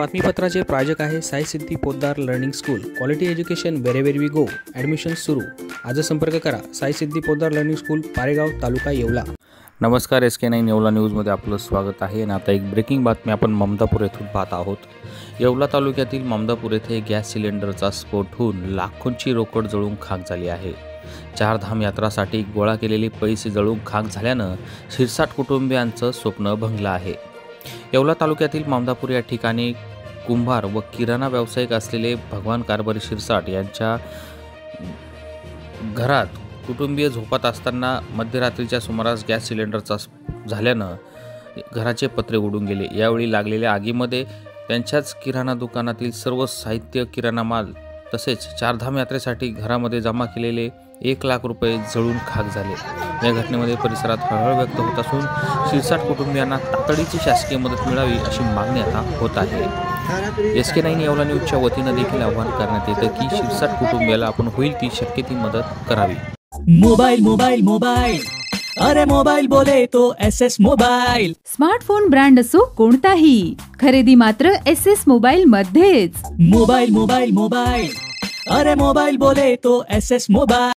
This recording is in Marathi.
बातमीपत्राचे प्रायोजक आहे Sai Siddhi Poddar learning school. Quality education wherever we go. Admission सुरू. आज संपर्क करा. Sai Siddhi Poddar learning school, Paregaon, taluka Yeola. नमस्कार, SK9 येवला न्यूजमध्ये आपलं स्वागत आहे. आणि आता एक ब्रेकिंग बातमी आपण ममदापूर येथून पाहत आहोत. येवला तालुक्यातील ममदापूर येथे गॅस सिलेंडरचा स्फोट होऊन लाखोंची रोकड जळून खाक झाली आहे. चारधाम यात्रासाठी गोळा केलेले पैसे जळून खाक झाल्यानं शिरसाट कुटुंबियांचं स्वप्न भंगलं आहे. येवला तालुक्यातील ममदापूर या ठिकाणी कुंभार व किराणा व्यावसायिक असलेले भगवान कारभारी शिरसाट यांच्या घरात कुटुंबीय झोपत असताना मध्यरात्रीच्या सुमारास गॅस सिलेंडरचा झाल्यानं घराचे पत्रे उडून गेले. यावेळी लागलेल्या आगीमध्ये त्यांच्याच किराणा दुकानातील सर्व साहित्य, किराणा माल तसेच चारधाम यात्रेसाठी घरामध्ये जमा केलेले 1 लाख रुपये जळून खाक झाले. या घटनेमध्ये परिसरात हळहळ व्यक्त होत असून शिरसाट कुटुंबियांना तातडीची शासकीय मदत मिळावी अशी मागणी आता होत आहे. SK9 येवला न्यूजच्या वतीनं देखील आवाहन करण्यात येतं की शिरसाट कुटुंबियाला आपण होईल ती शक्य ती मदत करावी. मोबाइल मोबाइल मोबाइल, अरे मोबाइल बोले तो SS मोबाइल. स्मार्टफोन ब्रँड असो कोणताही, खरेदी मात्र SS मोबाइल मध्येच. मोबाइल मोबाइल मोबाइल, अरे मोबाइल बोले तो SS मोबाइल.